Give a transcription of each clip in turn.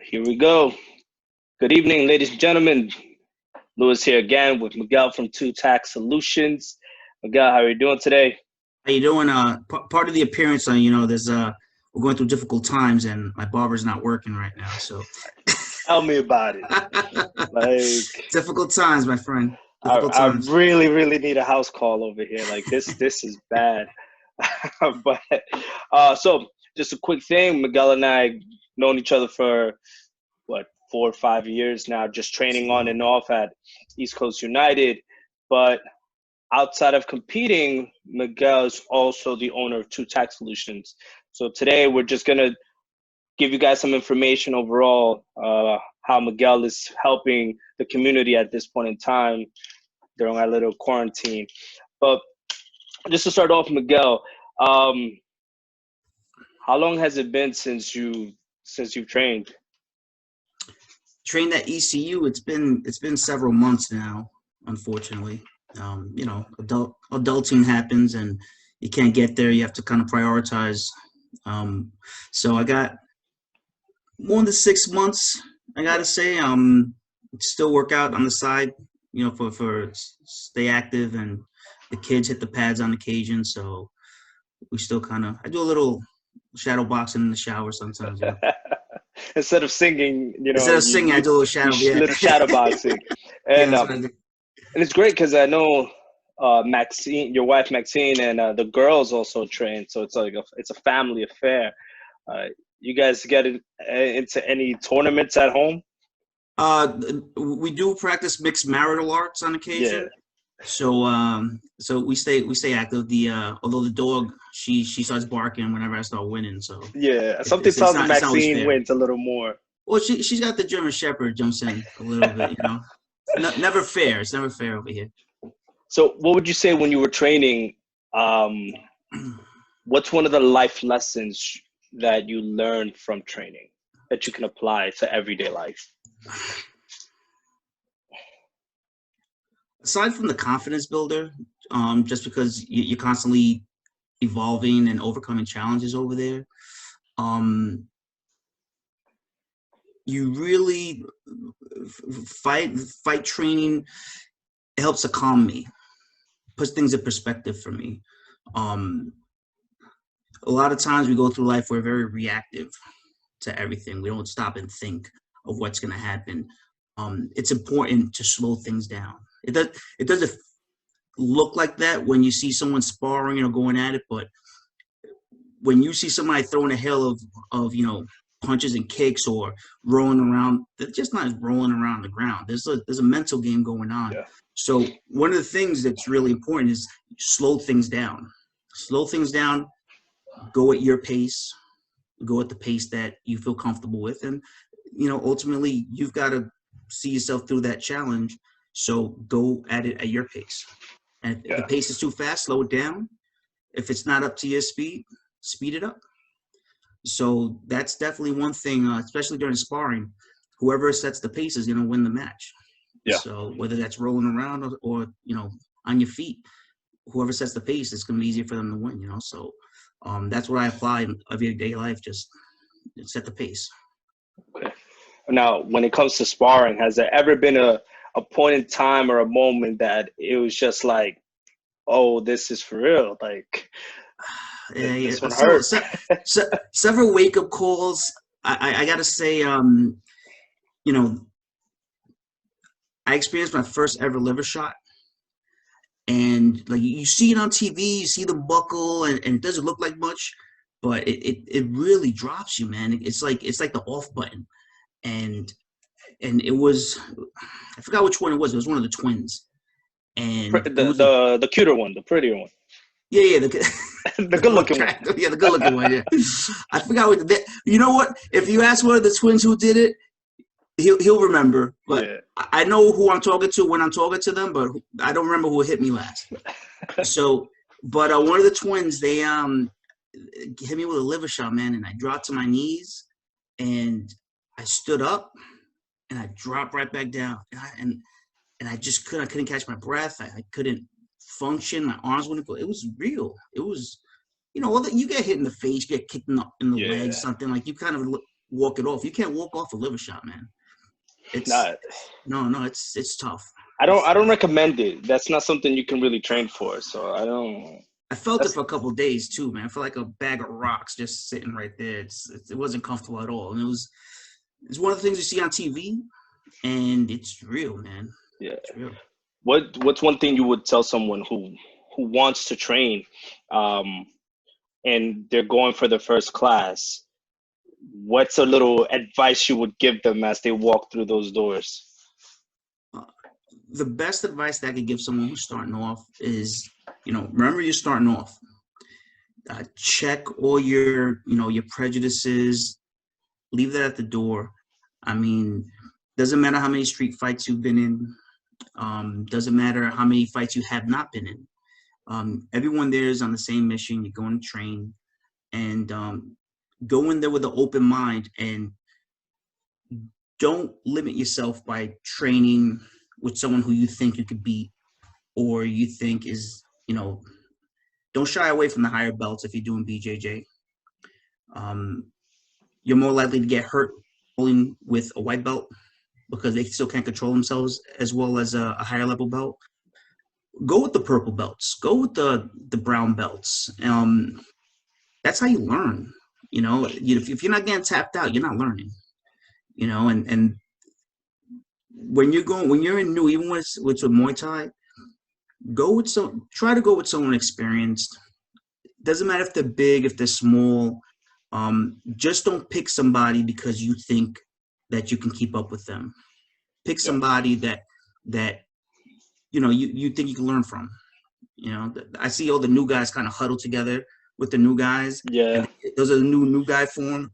Here we go. Good evening, ladies and gentlemen. Lewis here again with Miguel from Two Tax Solutions. Miguel, how are you doing today? How you doing? Part of the appearance, there's we're going through difficult times, and my barber's not working right now. So Tell me about it. Like, difficult times, my friend. I, Difficult I times. really, really need a house call over here. Like this is bad. But just a quick thing. Miguel and I known each other for what 4 or 5 years now, just training on and off at East Coast United. But outside of competing, Miguel is also the owner of Two Tax Solutions. So today we're just gonna give you guys some information overall, how Miguel is helping the community at this point in time during our little quarantine. But just to start off, Miguel, um, how long has it been since you've trained? Trained at ECU. It's been several months now. Unfortunately, adulting happens, and you can't get there. You have to kind of prioritize. So I got more than 6 months. I gotta say, still work out on the side, for stay active, and the kids hit the pads on occasion. So we still kind of, I do a little shadow boxing in the shower sometimes. Yeah. Instead of singing, Instead of singing, I you do a little shadow. Yeah. little shadow boxing, Yeah, and that's what I do. and it's great because I know Maxine, your wife Maxine, and the girls also train, so it's like it's a family affair. Uh, you guys get into any tournaments at home? Uh, we do practice mixed marital arts on Yeah, occasion. So we stay active. Although the dog, she starts barking whenever I start winning. So yeah. it, Something it's tells me not it's not always Maxine fair. wins a little more. Well, she's got the German Shepherd jumps in a little bit. No, never fair. It's never fair over here. So, what would you say when you were training? Um, what's one of the life lessons that you learned from training that you can apply to everyday life? Aside from the confidence builder, just because you're constantly evolving and overcoming challenges over there, um, you really fight training helps to calm me, puts things in perspective for me. Um, a lot of times we go through life, we're very reactive to everything. We don't stop and think of what's going to happen. It's important to slow things down. It doesn't look like that when you see someone sparring or going at it, but when you see somebody throwing a hail of punches and kicks or rolling around, they're just not rolling around the ground. There's a mental game going on. Yeah, So one of the things that's really important is slow things down. Slow things down. Go at your pace. Go at the pace that you feel comfortable with, and ultimately you've got to see yourself through that challenge. So go at it at your pace. And if the yeah, pace is too fast, slow it down. If it's not up to your speed, speed it up. So that's definitely one thing, especially during sparring. Whoever sets the pace is going to win the match. yeah. So whether that's rolling around or on your feet, whoever sets the pace, it's going to be easier for them to win. So that's what I apply in everyday life. Just set the pace. Okay. Now, when it comes to sparring, has there ever been a point in time or a moment that it was just like, oh, this is for real? Like, Yeah, yeah. this one So, hurt. several wake up calls. I got to say, you know, I experienced my first ever liver shot. And like you see it on TV, you see the buckle, and it doesn't look like much, but it really drops you, man. It's like the off button, and it was, I forgot which one it was. It was one of the twins, and it The was a, the cuter one, the prettier one, yeah, the the good more looking one. attractive, yeah, the good looking one. Yeah, I forgot you know what? If you ask one of the twins who did it, he'll remember. But Yeah. I know who I'm talking to when I'm talking to them, but I don't remember who hit me last. So, but one of the twins, they hit me with a liver shot, man, and I dropped to my knees, and I stood up, and I dropped right back down, and I just couldn't catch my breath. I couldn't function. My arms wouldn't go. It was real. It was, you get hit in the face, get kicked in the leg, Yeah. something like you kind of. walk it off. You can't walk off a liver shot, man. It's Not, no, it's tough. I don't recommend it. That's not something you can really train for. So I don't. I felt it That's for a couple of days too, man. I felt like a bag of rocks just sitting right there. It wasn't comfortable at all, and it's one of the things you see on TV, and it's real, man. yeah. It's real. What's one thing you would tell someone who wants to train, um, and they're going for their first class? What's a little advice you would give them as they walk through those doors? Uh, the best advice that I could give someone who's starting off is, remember you're starting off. Check all your prejudices. Leave that at the door. I mean, doesn't matter how many street fights you've been in. Doesn't matter how many fights you have not been in. Everyone there is on the same mission. You're going to train, and go in there with an open mind, and don't limit yourself by training with someone who you think you could beat, or you think is, don't shy away from the higher belts if you're doing BJJ. You're more likely to get hurt pulling with a white belt because they still can't control themselves as well as a higher level belt. Go with the purple belts. Go with the brown belts. That's how you learn. If you're not getting tapped out, you're not learning. And when you're in new, even with Muay Thai, try to go with someone experienced. Doesn't matter if they're big, if they're small. Just don't pick somebody because you think that you can keep up with them. Pick Yeah. somebody that you think you can learn from. I see all the new guys kind of huddle together with the new guys. Yeah. And those are the new guy form.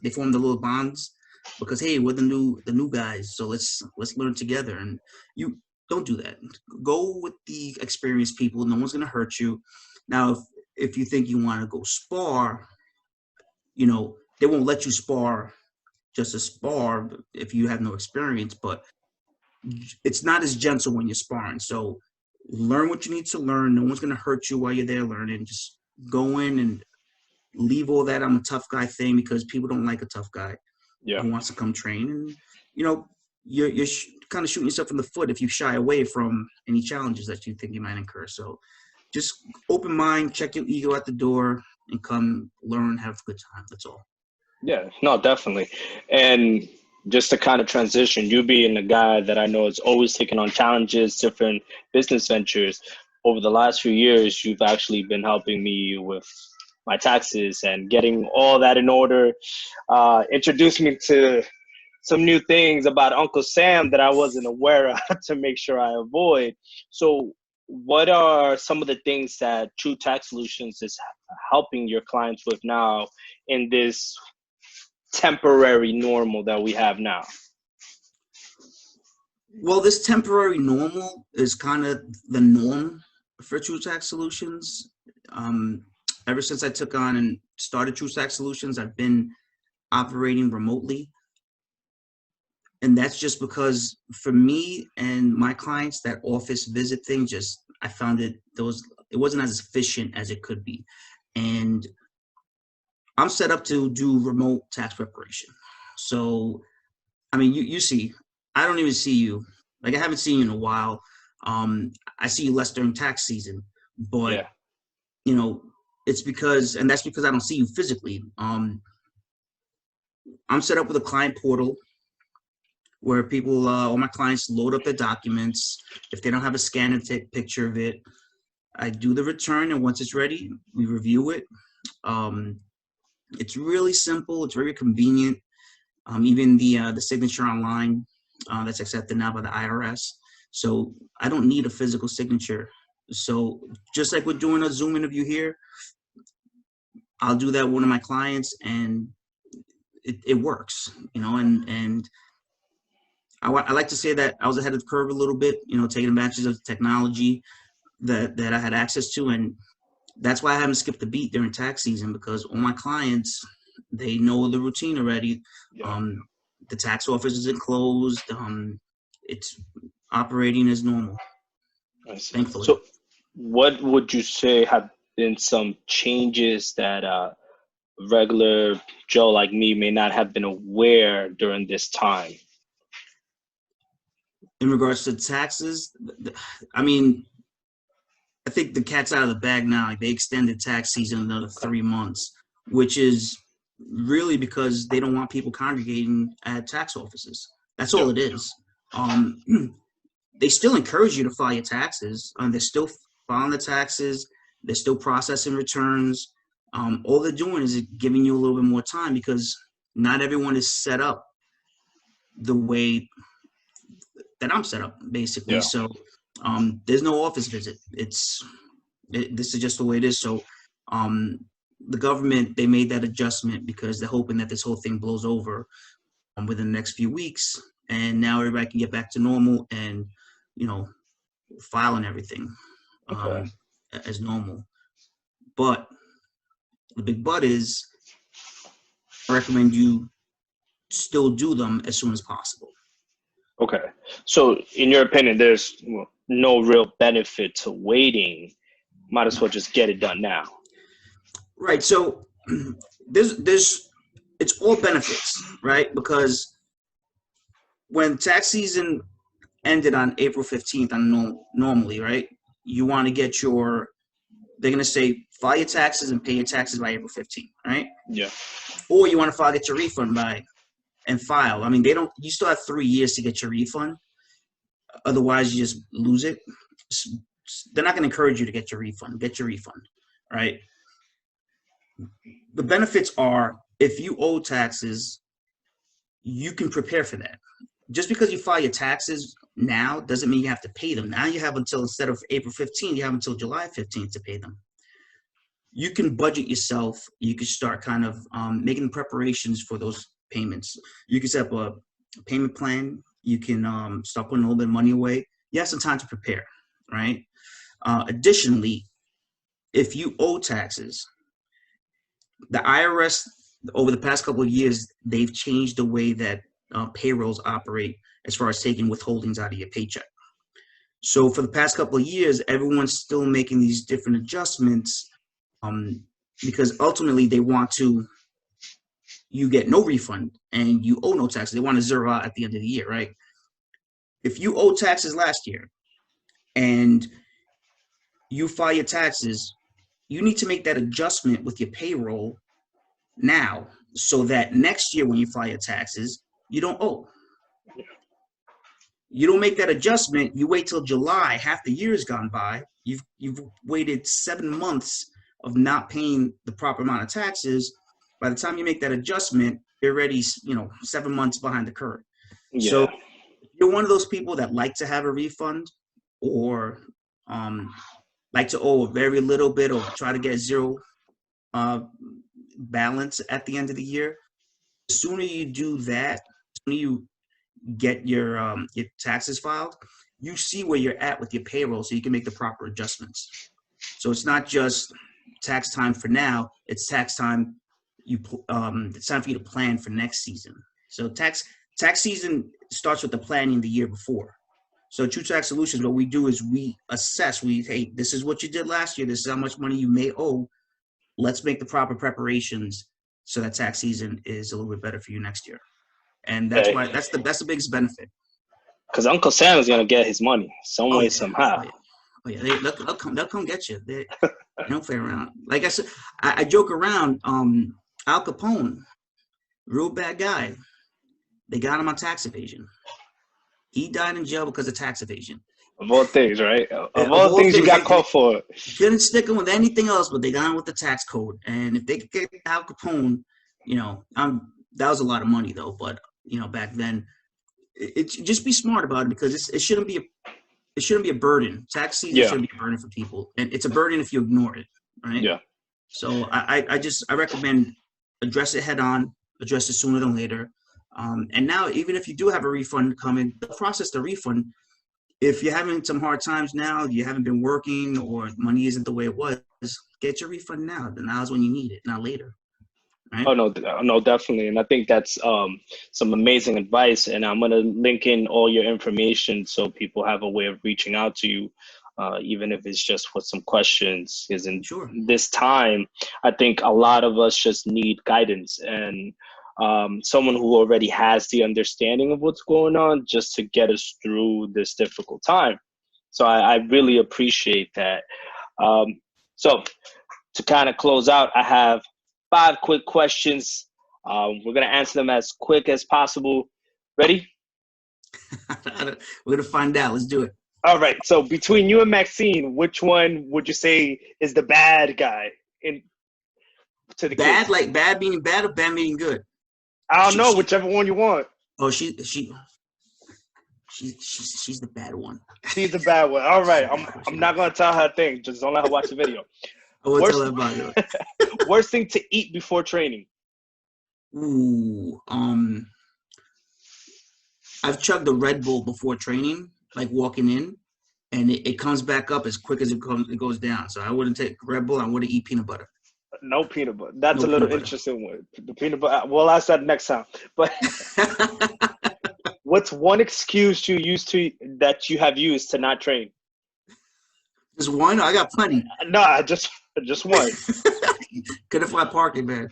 They form the little bonds because, hey, we're the new guys, so let's learn together. And you don't do that. Go with the experienced people. No one's gonna hurt you. Now, if you think you want to go spar, they won't let you spar just to spar if you have no experience, but it's not as gentle when you're sparring. So learn what you need to learn. No one's going to hurt you while you're there learning. Just go in and leave all that I'm a tough guy thing, because people don't like a tough guy Yeah. who wants to come train. And, you're kind of shooting yourself in the foot if you shy away from any challenges that you think you might incur. So just open mind, check your ego at the door, and come learn, have a good time. That's all. Yeah, no, definitely. And just to kind of transition, you being a guy that I know is always taking on challenges, different business ventures, over the last few years, you've actually been helping me with my taxes and getting all that in order. Introduced me to some new things about Uncle Sam that I wasn't aware of to make sure I avoid. So what are some of the things that True Tax Solutions is helping your clients with now in this temporary normal that we have now? Well, this temporary normal is kind of the norm for True Tax Solutions. Ever since I took on and started True Tax Solutions, I've been operating remotely. And that's just because for me and my clients, that office visit thing, I found it wasn't as efficient as it could be. And I'm set up to do remote tax preparation. So, I mean, you see, I don't even see you. Like, I haven't seen you in a while. I see you less during tax season, but Yeah. It's because I don't see you physically. I'm set up with a client portal where all my clients load up their documents. If they don't have a scan and take picture of it, I do the return, and once it's ready, we review it. It's really simple. It's very convenient. Even the signature online that's accepted now by the IRS. So I don't need a physical signature. So just like we're doing a Zoom interview here, I'll do that with one of my clients, and it works, and I like to say that I was ahead of the curve a little bit, taking advantage of the technology that I had access to. And that's why I haven't skipped a beat during tax season, because all my clients, they know the routine already. Yeah. The tax office isn't closed. It's operating as normal, I see. thankfully. So what would you say have been some changes that regular Joe like me may not have been aware during this time? In regards to taxes, I mean, I think the cat's out of the bag now. Like, they extended tax season another 3 months, which is really because they don't want people congregating at tax offices. That's all it is. Um, they still encourage you to file your taxes. They're still filing the taxes. They're still processing returns. All they're doing is giving you a little bit more time because not everyone is set up the way that I'm set up, basically. Yeah. So there's no office visit. This is just the way it is. So the government, they made that adjustment because they're hoping that this whole thing blows over within the next few weeks, and now everybody can get back to normal and, filing everything as normal. But the big but is, I recommend you still do them as soon as possible. Okay. So in your opinion, there's no real benefit to waiting. Might as well just get it done now. Right. So it's all benefits, right? Because when tax season ended on April 15th normally, right? You want to get they're going to say file your taxes and pay your taxes by April 15th, right? Yeah. Or you want to get your refund and file. I mean, you still have 3 years to get your refund. Otherwise, you just lose it. They're not going to encourage you to get your refund. Get your refund, right? The benefits are, if you owe taxes, you can prepare for that. Just because you file your taxes now doesn't mean you have to pay them. Now you have until, instead of April 15th, you have until July 15th to pay them. You can budget yourself. You can start kind of making preparations for those payments. You can set up a payment plan. You can start putting a little bit of money away. You have some time to prepare, right? Additionally, if you owe taxes, the IRS, over the past couple of years, they've changed the way that payrolls operate as far as taking withholdings out of your paycheck. So for the past couple of years, everyone's still making these different adjustments because ultimately they want you get no refund and you owe no taxes. They want to zero out at the end of the year, right? If you owe taxes last year and you file your taxes, you need to make that adjustment with your payroll now so that next year when you file your taxes, you don't owe. You don't make that adjustment. You wait till July, half the year has gone by. You've waited 7 months of not paying the proper amount of taxes. By the time you make that adjustment, you're already 7 months behind the curve. Yeah. So if you're one of those people that like to have a refund or like to owe a very little bit or try to get zero balance at the end of the year, the sooner you do that, the sooner you get your taxes filed, you see where you're at with your payroll so you can make the proper adjustments. So it's not just tax time for now, it's tax time it's time for you to plan for next season. So tax season starts with the planning the year before. So True Tax Solutions, what we do is we assess, hey, this is what you did last year, this is how much money you may owe. Let's make the proper preparations so that tax season is a little bit better for you next year. And that's why that's the biggest benefit. Because Uncle Sam is gonna get his money some way, somehow. Oh yeah, they'll come get you. They don't play around. Like I said, I joke around. Al Capone, real bad guy. They got him on tax evasion. He died in jail because of tax evasion. Of all things, right? Of all things you got caught for. Couldn't stick him with anything else, but they got him with the tax code. And if they could get Al Capone, that was a lot of money though. But back then, just be smart about it because it shouldn't be a burden. Tax season shouldn't be a burden for people, and it's a burden if you ignore it, right? Yeah. So I recommend address it head on, address it sooner than later. And now, even if you do have a refund coming, the process the refund. If you're having some hard times now, you haven't been working, or money isn't the way it was, get your refund now. Now is when you need it, not later. Right? Oh no, definitely, and I think that's some amazing advice. And I'm gonna link in all your information so people have a way of reaching out to you even if it's just with some questions. Because in Sure. this time, I think a lot of us just need guidance and someone who already has the understanding of what's going on just to get us through this difficult time. So I really appreciate that. So to kind of close out, I have 5 quick questions. We're going to answer them as quick as possible. Ready? We're gonna find out. Let's do it. All right. So between you and Maxine, which one would you say is the bad guy in to the Bad, kids? like bad meaning bad or bad meaning good? I don't She, know, she, whichever one you want. oh, she's the bad one. She's the bad one. All She's right. the bad one. I'm not gonna tell her a thing. Just don't let her watch the video. I won't tell Worst her about it. worst thing to eat before training. Ooh, I've chugged a Red Bull before training, like walking in, and it comes back up as quick as it goes down. So I wouldn't take Red Bull. I wouldn't eat peanut butter. No peanut butter. That's No a little peanut butter. interesting one. The peanut butter. We'll ask that next time. But what's one excuse that you have used to not train? Just one? I got plenty. No, just one. Couldn't find parking, man.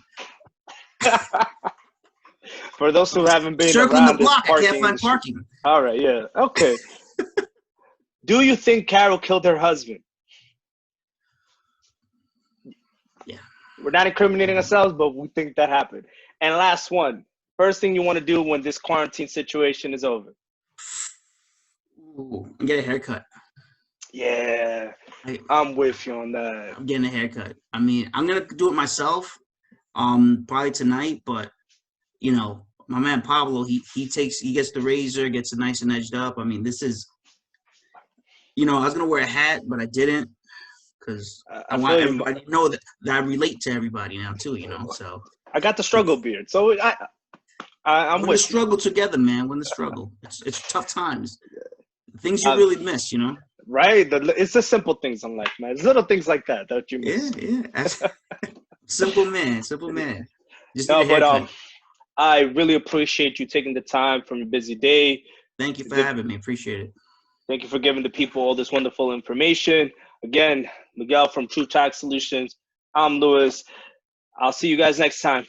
For those who haven't been Circling the around this block, I parking can't find industry. parking. All right, yeah, okay. Do you think Carol killed her husband? Yeah. We're not incriminating ourselves, but we think that happened. And last one. First thing you want to do when this quarantine situation is over? Ooh, get a haircut. Yeah, I'm with you on that. I'm getting a haircut. I mean, I'm gonna do it myself, probably tonight. But you know, my man Pablo, he gets the razor, gets it nice and edged up. I mean, this is, you know, I was gonna wear a hat, but I didn't because I want everybody to know that I relate to everybody now too. You know, so I got the struggle beard, so I'm we're in the struggle together, man. We're in the struggle. It's tough times. Things you really miss, you know. Right? It's the simple things in life, man. It's little things like that you miss. Yeah. Simple man. Just No, need a haircut. but I really appreciate you taking the time from your busy day. Thank you for having me. Appreciate it. Thank you for giving the people all this wonderful information. Again, Miguel from True Tax Solutions. I'm Lewis. I'll see you guys next time.